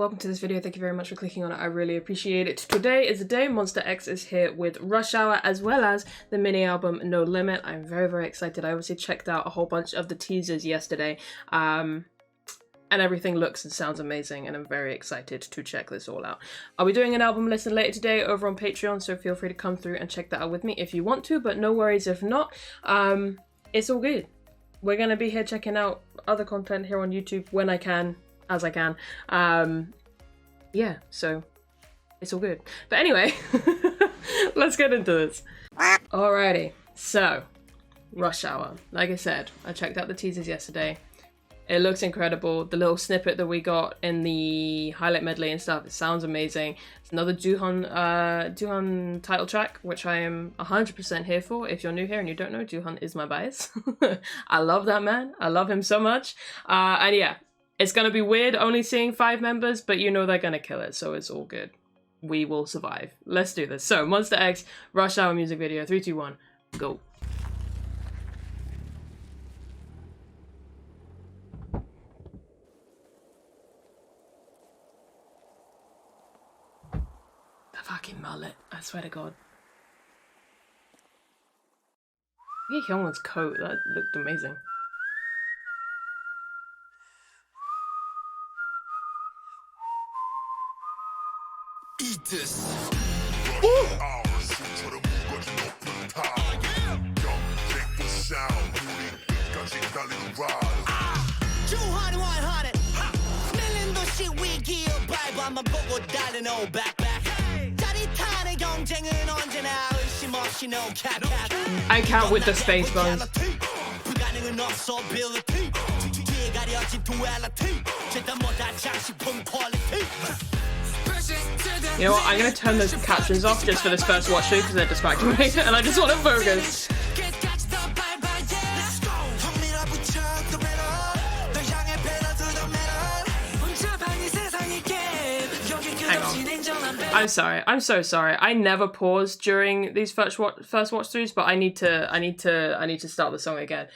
welcome to this video. Thank you very much for clicking on it. I really appreciate it. Today is the day MONSTAEX is here with Rush Hour as well as the mini album No Limit. I'm very excited. I obviously checked out a whole bunch of the teasers yesterday and everything looks and sounds amazing and I'm very excited to check this all out. I'll be doing an album listen later today over on Patreon, so feel free to come through and check that out with me if you want to, but no worries if not. It's all good. We're going to be here checking out other content here on YouTube when I can, as I can. Yeah, so it's all good. But anyway, let's get into this. Alrighty, so Rush Hour. Like I said, I checked out the teasers yesterday. It looks incredible. The little snippet that we got in the highlight medley and stuff, it sounds amazing. It's another Doohan title track, which I am 100% here for. If you're new here and you don't know, Doohan is my bias. I love that man. I love him so much. And yeah, it's gonna be weird only seeing 5 members, but you know they're gonna kill it, so it's all good. We will survive. Let's do this. So, MONSTAEX, Rush Hour music video, 3, 2, 1, go. Fucking mullet, I swear to God. Look at Hyungwon's coat, that looked amazing. Eat this. I count with the space buns. You know what, I'm gonna turn those captions off just for this first watch through because they're distracting me and I just want to focus. Hang on. I'm sorry. I'm so sorry. I never pause during these first watch throughs, but I need to start the song again.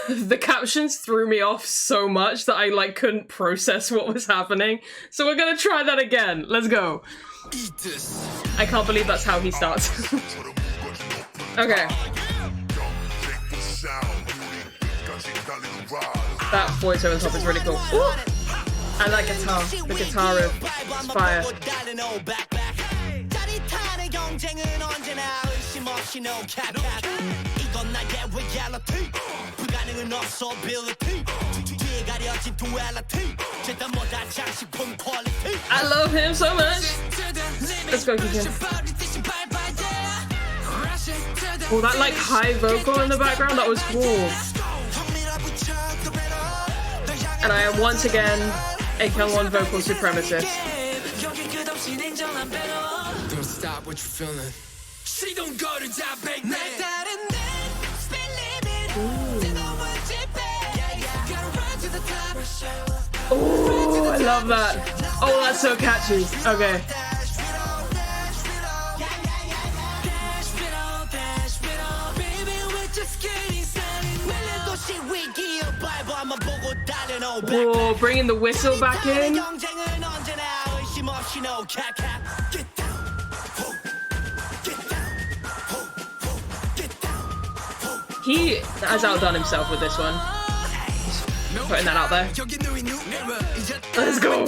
The captions threw me off so much that I like couldn't process what was happening. So we're gonna try that again. Let's go. I can't believe that's how he starts. Okay. That voice over the top is really cool. Ooh. And that guitar, the guitar riff, it's fire. I love him so much. Let's go, Kiki. Oh, that like high vocal in the background, that was cool. And I am once again a Kyungwon vocal supremacist. Don't stop what you're feeling. She don't go to job bank. Oh, I love that. Oh, that's so catchy. Okay. Oh, bringing the whistle back in. He has outdone himself with this one. Just putting that out there. Let's go.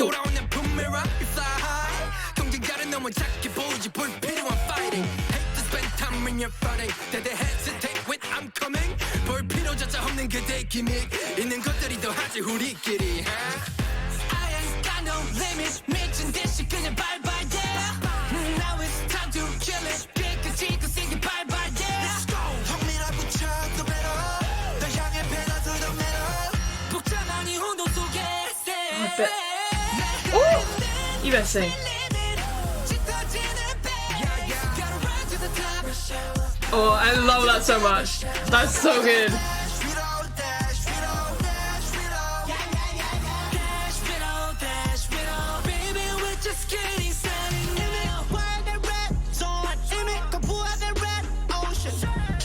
Oh, you better sing. Oh, I love that so much. That's so good.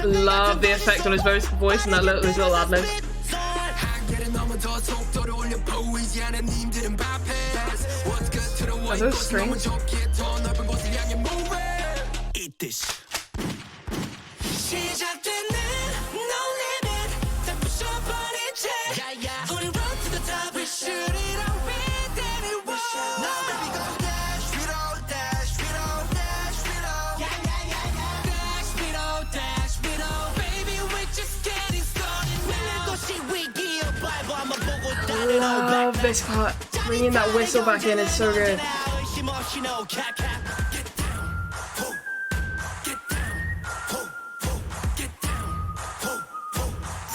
Love the effect on his voice and that his little ad-libs. Are those strings? Eat this. I love this part. Bringing that whistle back in is so good.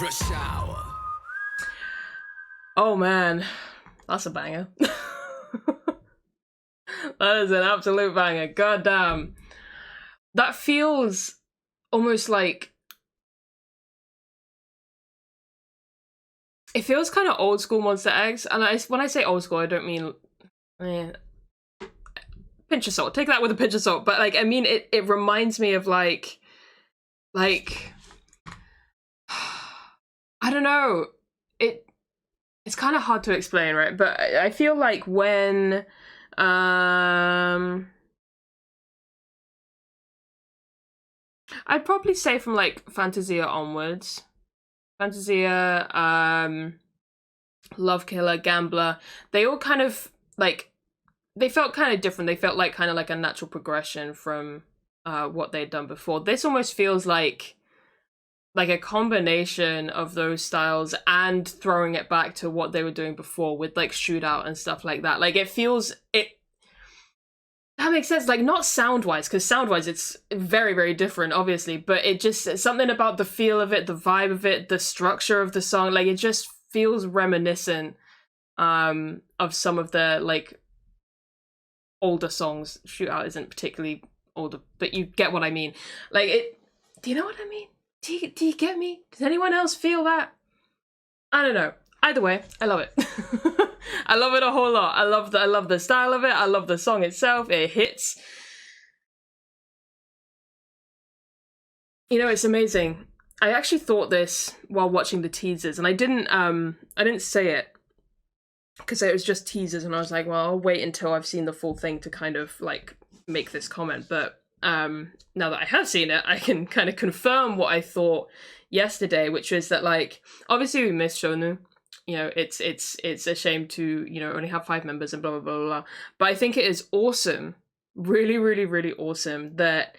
Rush hour. Oh man, that's a banger. That is an absolute banger. God damn. That feels almost like... It feels kind of old school MONSTA. And when I say old school, I don't mean... pinch of salt. Take that with a pinch of salt. But like, I mean, it reminds me of like... I don't know. It's kind of hard to explain, right? But I feel like when... I'd probably say from like Fantasia onwards. Fantasia, Love Killer, Gambler, they all kind of like, they felt kind of different. They felt like kind of like a natural progression from what they'd done before. This almost feels like a combination of those styles and throwing it back to what they were doing before with like Shootout and stuff like that. Like it feels, that makes sense, like not sound-wise, because sound-wise it's very, very different, obviously, but it just, something about the feel of it, the vibe of it, the structure of the song, like it just feels reminiscent of some of the like older songs. Shootout isn't particularly older, but you get what I mean. Like it, do you know what I mean? Do you get me? Does anyone else feel that? I don't know. Either way, I love it. I love it a whole lot. I love the style of it. I love the song itself. It hits. You know, it's amazing. I actually thought this while watching the teasers, and I didn't say it because it was just teasers, and I was like, well, I'll wait until I've seen the full thing to kind of like make this comment. But now that I have seen it, I can kind of confirm what I thought yesterday, which was that like obviously we missed Shonu. You know, it's a shame to, you know, only have 5 members and blah, blah, blah, blah. But I think it is awesome, really, really, really awesome that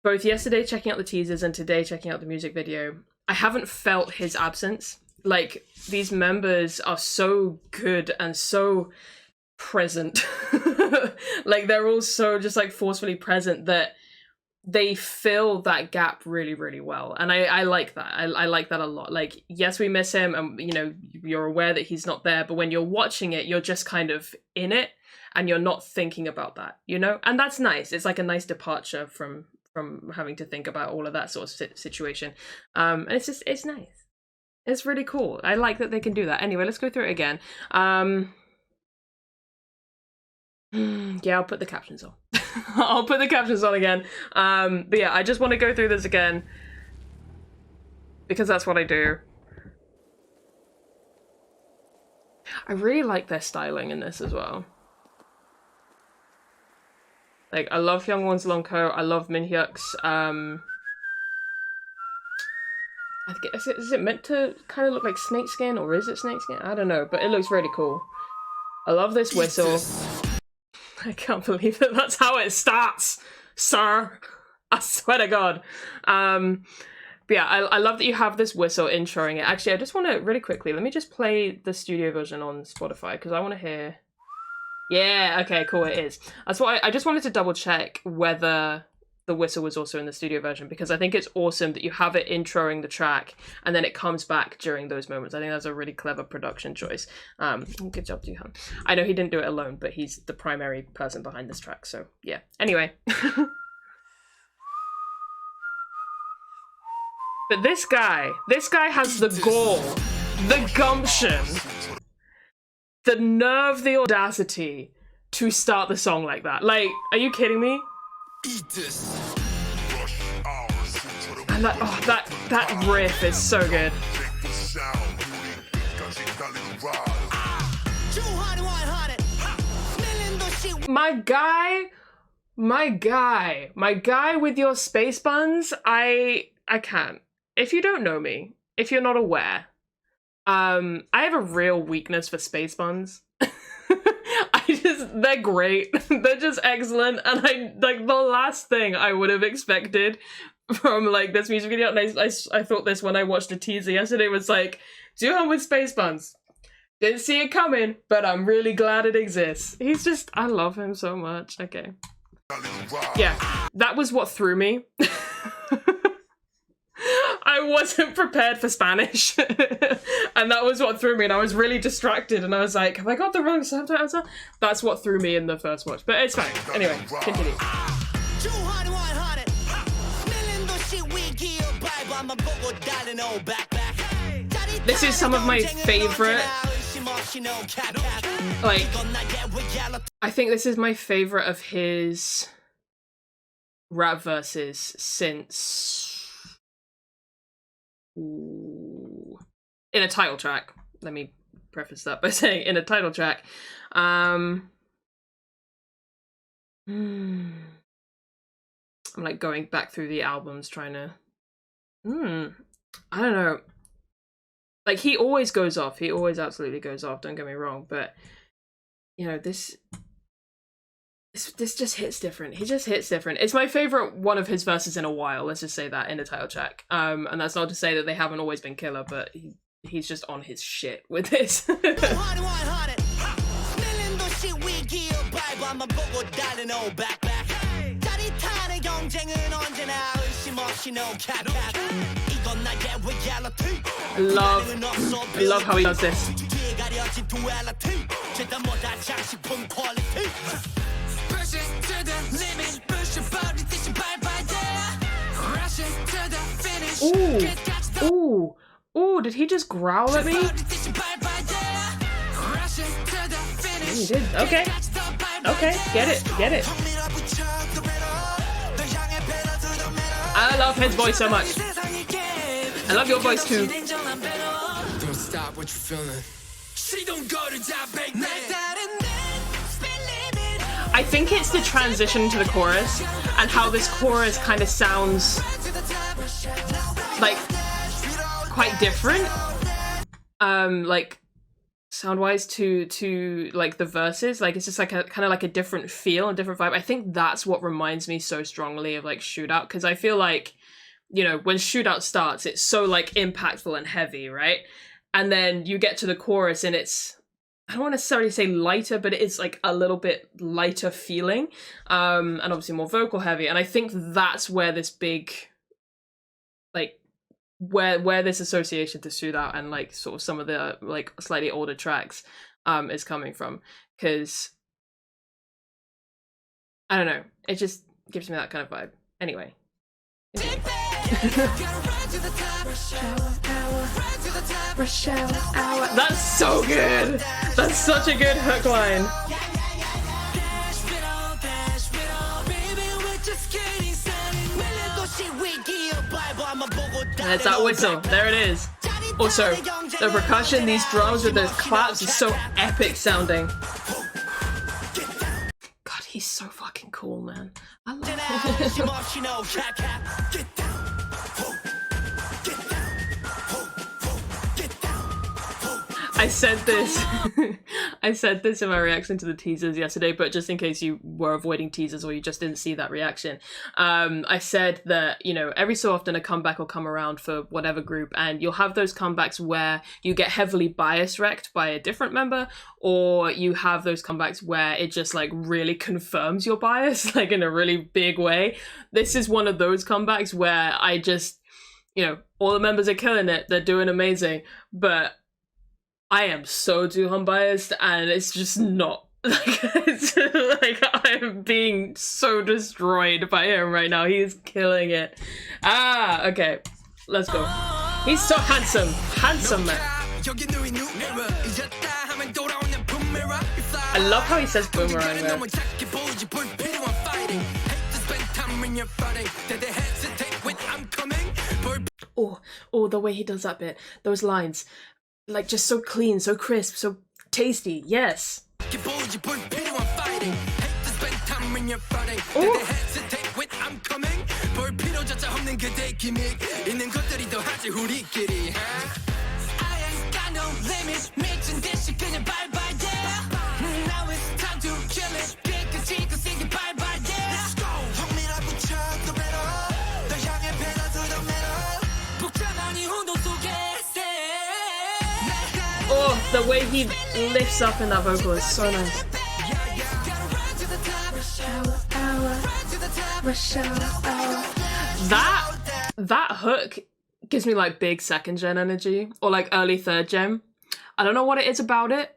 both yesterday checking out the teasers and today checking out the music video, I haven't felt his absence. Like, these members are so good and so present. Like, they're all so just, like, forcefully present that they fill that gap really, really well. And I like that. I like that a lot. Like, yes, we miss him and, you know, you're aware that he's not there, but when you're watching it, you're just kind of in it and you're not thinking about that, you know? And that's nice. It's like a nice departure from having to think about all of that sort of situation. And it's nice. It's really cool. I like that they can do that. Anyway, let's go through it again. Yeah, I'll put the captions on. I'll put the captions on again. But yeah, I just want to go through this again because that's what I do. I really like their styling in this as well. Like, I love Hyungwon's long coat. I love Minhyuk's. I think is it meant to kind of look like snakeskin, or is it snakeskin? I don't know, but it looks really cool. I love this whistle. I can't believe that that's how it starts, sir. I swear to God. But yeah, I love that you have this whistle introing it. Actually, I just want to, really quickly, let me just play the studio version on Spotify, because I want to hear... Yeah, okay, cool, it is. That's why I just wanted to double check whether the whistle was also in the studio version, because I think it's awesome that you have it introing the track and then it comes back during those moments. I think that's a really clever production choice. Good job, Duhan. I know he didn't do it alone, but he's the primary person behind this track, so yeah. Anyway. But this guy has the gall, the gumption, the nerve, the audacity to start the song like that. Like, are you kidding me? Eat this. And that riff is so good. My guy with your space buns, I can't. If you don't know me, if you're not aware, I have a real weakness for space buns. They're great. They're just excellent. And like the last thing I would have expected from like this music video, and I thought this when I watched the teaser yesterday, was like, Doohan with space buns. Didn't see it coming, but I'm really glad it exists. He's just, I love him so much. Okay. Yeah, that was what threw me. I wasn't prepared for Spanish. And that was what threw me, and I was really distracted, and I was like, have I got the wrong subtitles? That's what threw me in the first watch, but it's fine. Anyway, continue. This is some of my favorite, like, I think this is my favorite of his rap verses since in a title track. Let me preface that by saying in a title track. I'm like going back through the albums trying to I don't know. Like, he always goes off. He always absolutely goes off, don't get me wrong, but you know, this just hits different. He just hits different. It's my favorite one of his verses in a while, let's just say that, in the title track. And that's not to say that they haven't always been killer, but he's just on his shit with this. I love how he does this. Ooh, did he just growl at me? He did. Okay, get it. I love his voice so much. I love your voice too. Don't stop what you're feeling. She don't go to job, I think it's the transition to the chorus and how this chorus kind of sounds like quite different, like sound-wise to like the verses. Like, it's just like a kind of like a different feel, a different vibe. I think that's what reminds me so strongly of like Shootout, because I feel like, you know, when Shootout starts, it's so like impactful and heavy, right? And then you get to the chorus and it's, I don't want to necessarily say lighter, but it is like a little bit lighter feeling, and obviously more vocal heavy. And I think that's where this big, like, where this association to Shootout and like sort of some of the like slightly older tracks is coming from, because I don't know, it just gives me that kind of vibe. Anyway. That's so good. That's such a good hook line. And it's that whistle. There it is. Also, the percussion, these drums with those claps is so epic sounding. God, he's so fucking cool, man. I love him. I said this in my reaction to the teasers yesterday, but just in case you were avoiding teasers or you just didn't see that reaction, I said that, you know, every so often a comeback will come around for whatever group, and you'll have those comebacks where you get heavily bias wrecked by a different member, or you have those comebacks where it just like really confirms your bias, like in a really big way. This is one of those comebacks where I just, you know, all the members are killing it, they're doing amazing, but I am so Doohan biased, and it's just not. Like, it's like I'm being so destroyed by him right now. He's killing it. Okay, let's go. He's so handsome. Handsome, man. I love how he says boomerang there. Oh, the way he does that bit. Those lines. Like, just so clean, so crisp, so tasty. Yes. when you're fronting. Did they hesitate when I'm coming? 볼 필요조차 없는 그대의 기믹 있는 것들이 더 하지 우리끼리. I ain't got no limits. 미친 듯이 그냥 bye-bye, yeah. Now it's time to kill it. 깨끗이 거시기 bye-bye, yeah. Let's go. 형이라 붙여 the metal. 널 향해 pedal to the metal. 복잡한 이 혼돈 속에 Oh, the way he lifts up in that vocal is so nice. That hook gives me like big second gen energy or like early third gen. I don't know what it is about it.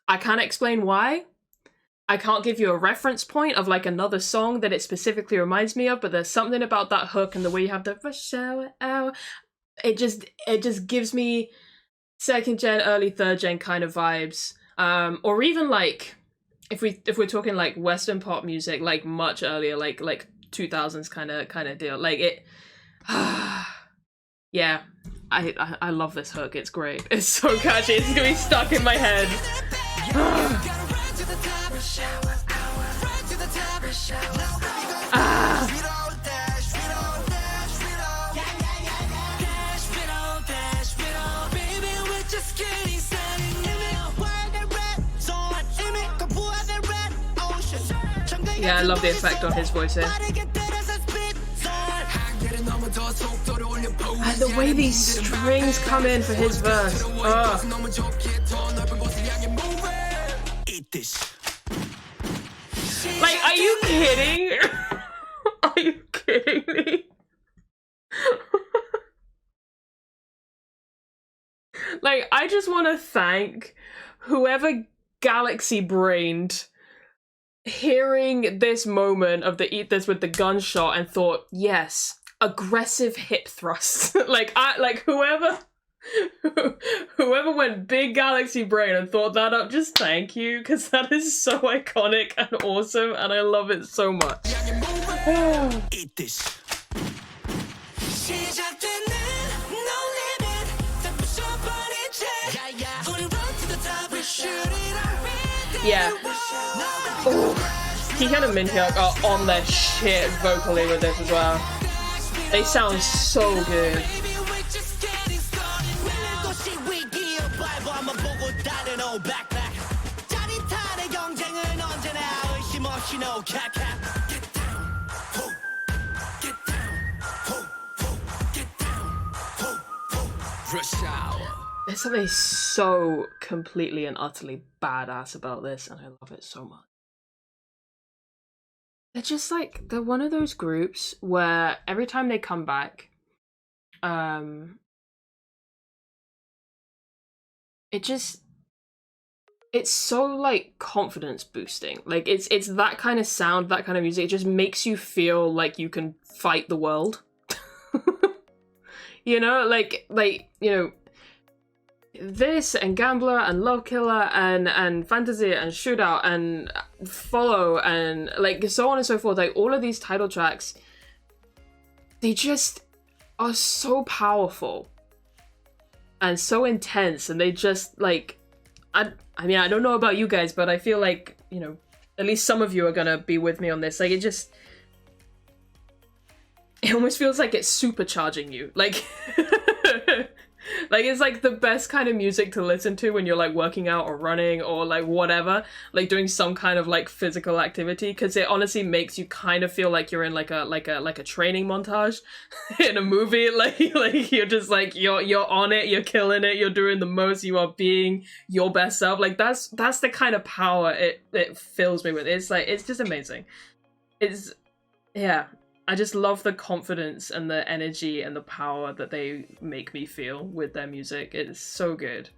I can't explain why. I can't give you a reference point of like another song that it specifically reminds me of, but there's something about that hook and the way you have the rush hour. It just gives me second gen, early third gen kind of vibes. Or even like if we're talking like Western pop music, like much earlier, like 2000s kind of deal. Like it yeah. I love this hook. It's great. It's so catchy. It's gonna be stuck in my head. Yeah, I love the effect on his voice here. And the way these strings come in for his verse. Like, are you kidding? Are you kidding me? Like, I just want to thank whoever galaxy brained hearing this moment of the eat this with the gunshot and thought, yes, aggressive hip thrust. like whoever went big galaxy brain and thought that up, just thank you, because that is so iconic and awesome and I love it so much. Eat this. Yeah. Ooh. Kihyun and Minhyuk are on their shit vocally with this as well. They sound so good. There's something so completely and utterly badass about this, and I love it so much. They're just like, they're one of those groups where every time they come back, it's so like confidence boosting. Like it's that kind of sound, that kind of music. It just makes you feel like you can fight the world. You know, like you know, this and Gambler and Love Killer and Fantasy and Shootout and Follow and like so on and so forth, like all of these title tracks, they just are so powerful and so intense, and they just like, I mean, I don't know about you guys, but I feel like, you know, at least some of you are gonna be with me on this. Like it almost feels like it's supercharging you. Like like it's like the best kind of music to listen to when you're like working out or running or like whatever, like doing some kind of like physical activity, because it honestly makes you kind of feel like you're in like a training montage in a movie. Like you're just like you're on it, you're killing it, you're doing the most, you are being your best self. Like that's the kind of power it fills me with. It's like, it's just amazing. It's, yeah, I just love the confidence and the energy and the power that they make me feel with their music. It's so good.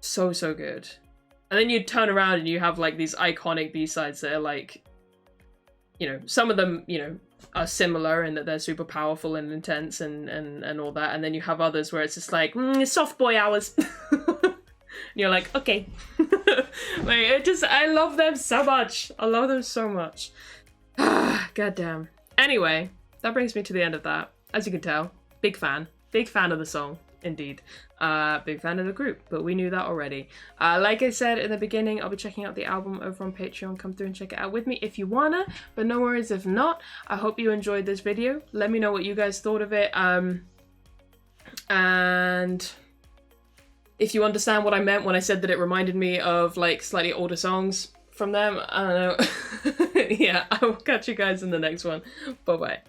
So good. And then you turn around and you have like these iconic B-sides that are like, you know, some of them, you know, are similar in that they're super powerful and intense and all that. And then you have others where it's just like, soft boy hours. And you're like, okay. Like, I love them so much. I love them so much. God damn. Anyway, that brings me to the end of that. As you can tell, big fan of the song. Indeed. Big fan of the group, but we knew that already. Like I said in the beginning, I'll be checking out the album over on Patreon. Come through and check it out with me if you wanna, but no worries if not. I hope you enjoyed this video. Let me know what you guys thought of it. And if you understand what I meant when I said that it reminded me of like slightly older songs from them, I don't know. Yeah, I will catch you guys in the next one. Bye bye.